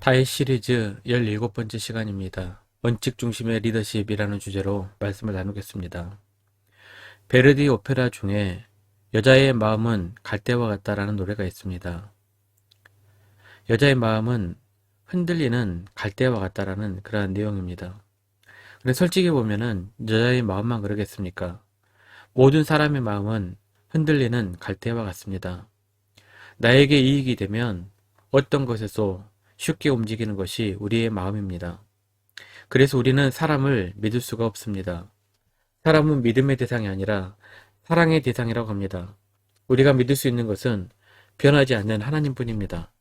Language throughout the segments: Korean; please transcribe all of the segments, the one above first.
타의 시리즈 17번째 시간입니다. 원칙 중심의 리더십이라는 주제로 말씀을 나누겠습니다. 베르디 오페라 중에 여자의 마음은 갈대와 같다라는 노래가 있습니다. 여자의 마음은 흔들리는 갈대와 같다라는 그러한 내용입니다. 근데 솔직히 보면은 여자의 마음만 그러겠습니까? 모든 사람의 마음은 흔들리는 갈대와 같습니다. 나에게 이익이 되면 어떤 것에서 쉽게 움직이는 것이 우리의 마음입니다. 그래서 우리는 사람을 믿을 수가 없습니다. 사람은 믿음의 대상이 아니라 사랑의 대상이라고 합니다. 우리가 믿을 수 있는 것은 변하지 않는 하나님뿐입니다.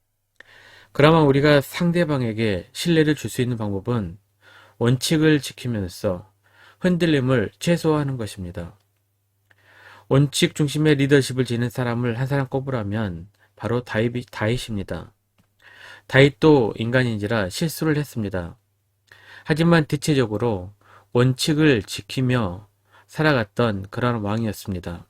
그러면 우리가 상대방에게 신뢰를 줄 수 있는 방법은 원칙을 지키면서 흔들림을 최소화하는 것입니다. 원칙 중심의 리더십을 지닌 사람을 한 사람 꼽으라면 바로 다윗입니다. 다윗도 인간인지라 실수를 했습니다. 하지만 대체적으로 원칙을 지키며 살아갔던 그런 왕이었습니다.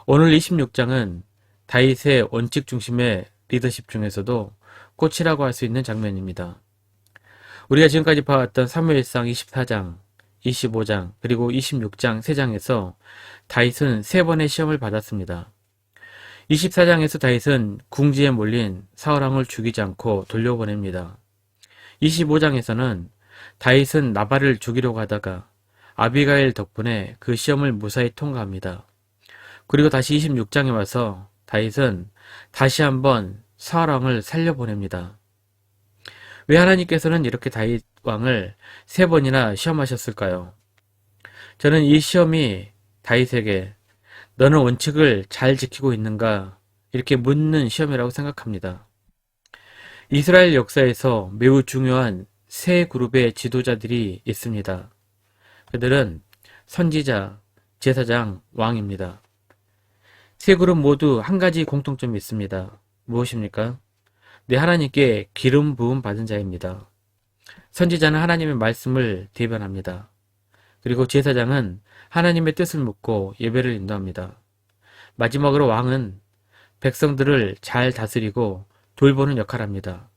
오늘 26장은 다윗의 원칙 중심의 리더십 중에서도 꽃이라고 할 수 있는 장면입니다. 우리가 지금까지 봐왔던 사무엘상 24장, 25장, 그리고 26장 3장에서 다윗은 3번의 시험을 받았습니다. 24장에서 다윗은 궁지에 몰린 사울왕을 죽이지 않고 돌려보냅니다. 25장에서는 다윗은 나발을 죽이려고 하다가 아비가일 덕분에 그 시험을 무사히 통과합니다. 그리고 다시 26장에 와서 다윗은 다시 한번 사울왕을 살려보냅니다. 왜 하나님께서는 이렇게 다윗 왕을 3번이나 시험하셨을까요? 저는 이 시험이 다윗에게 너는 원칙을 잘 지키고 있는가? 이렇게 묻는 시험이라고 생각합니다. 이스라엘 역사에서 매우 중요한 세 그룹의 지도자들이 있습니다. 그들은 선지자, 제사장, 왕입니다. 세 그룹 모두 한 가지 공통점이 있습니다. 무엇입니까? 하나님께 기름 부음 받은 자입니다. 선지자는 하나님의 말씀을 대변합니다. 그리고 제사장은 하나님의 뜻을 묻고 예배를 인도합니다. 마지막으로 왕은 백성들을 잘 다스리고 돌보는 역할을 합니다.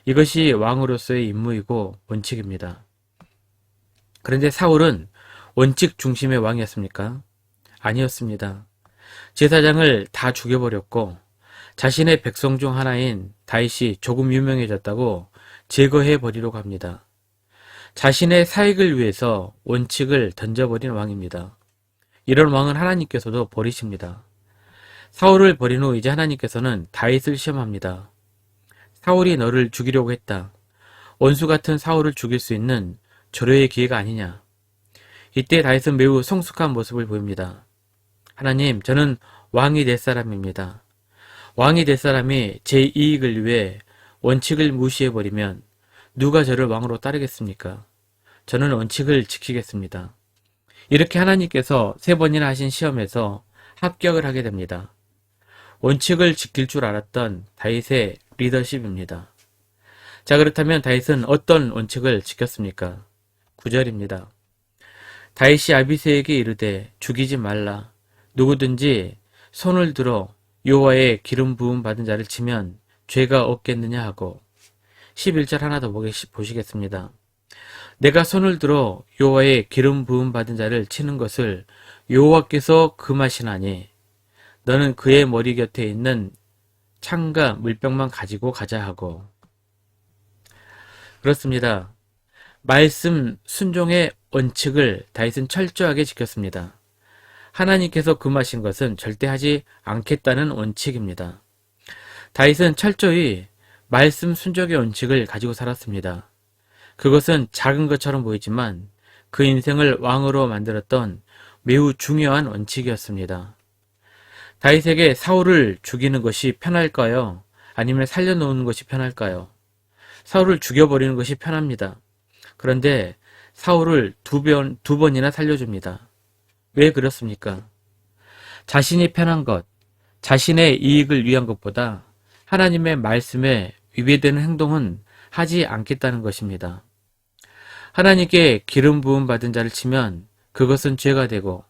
이것이 왕으로서의 임무이고 원칙입니다. 그런데 사울은 원칙 중심의 왕이었습니까? 아니었습니다. 제사장을 다 죽여버렸고 자신의 백성 중 하나인 다윗이 조금 유명해졌다고 제거해버리려고 합니다. 자신의 사익을 위해서 원칙을 던져버린 왕입니다. 이런 왕은 하나님께서도 버리십니다. 사울을 버린 후 이제 하나님께서는 다윗을 시험합니다. 사울이 너를 죽이려고 했다. 원수 같은 사울을 죽일 수 있는 절호의 기회가 아니냐. 이때 다윗은 매우 성숙한 모습을 보입니다. 하나님, 저는 왕이 될 사람입니다. 왕이 될 사람이 제 이익을 위해 원칙을 무시해버리면 누가 저를 왕으로 따르겠습니까? 저는 원칙을 지키겠습니다. 이렇게 하나님께서 3번이나 하신 시험에서 합격을 하게 됩니다. 원칙을 지킬 줄 알았던 다윗의 리더십입니다. 자, 그렇다면 다윗은 어떤 원칙을 지켰습니까? 9절입니다. 다윗이 아비새에게 이르되 죽이지 말라. 누구든지 손을 들어 여호와의 기름 부음 받은 자를 치면 죄가 없겠느냐 하고 11절 하나 더 보시겠습니다. 내가 손을 들어 여호와의 기름 부음 받은 자를 치는 것을 여호와께서 금하시나니 너는 그의 머리 곁에 있는 창과 물병만 가지고 가자 하고. 그렇습니다. 말씀 순종의 원칙을 다윗은 철저하게 지켰습니다. 하나님께서 금하신 것은 절대 하지 않겠다는 원칙입니다. 다윗은 철저히 말씀 순종의 원칙을 가지고 살았습니다. 그것은 작은 것처럼 보이지만 그 인생을 왕으로 만들었던 매우 중요한 원칙이었습니다. 다윗에게 사울을 죽이는 것이 편할까요? 아니면 살려놓는 것이 편할까요? 사울을 죽여버리는 것이 편합니다. 그런데 사울을 두 번이나 살려줍니다. 왜 그렇습니까? 자신이 편한 것, 자신의 이익을 위한 것보다 하나님의 말씀에 위배되는 행동은 하지 않겠다는 것입니다. 하나님께 기름 부음 받은 자를 치면 그것은 죄가 되고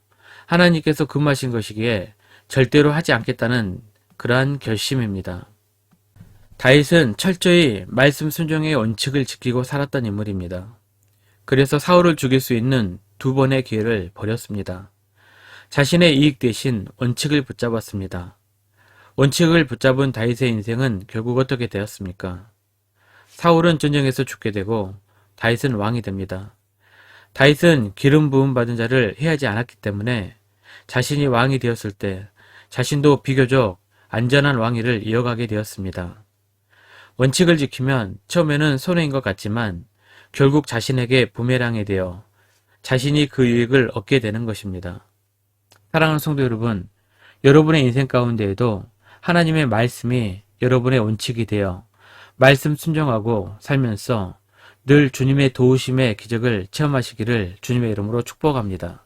하나님께서 금하신 것이기에 절대로 하지 않겠다는 그러한 결심입니다. 다윗은 철저히 말씀 순종의 원칙을 지키고 살았던 인물입니다. 그래서 사울을 죽일 수 있는 두 번의 기회를 버렸습니다. 자신의 이익 대신 원칙을 붙잡았습니다. 원칙을 붙잡은 다윗의 인생은 결국 어떻게 되었습니까? 사울은 전쟁에서 죽게 되고 다윗은 왕이 됩니다. 다윗은 기름 부음 받은 자를 해하지 않았기 때문에 자신이 왕이 되었을 때 자신도 비교적 안전한 왕위를 이어가게 되었습니다. 원칙을 지키면 처음에는 손해인 것 같지만 결국 자신에게 부메랑이 되어 자신이 그 유익을 얻게 되는 것입니다. 사랑하는 성도 여러분, 여러분의 인생 가운데에도 하나님의 말씀이 여러분의 원칙이 되어 말씀 순종하고 살면서 늘 주님의 도우심의 기적을 체험하시기를 주님의 이름으로 축복합니다.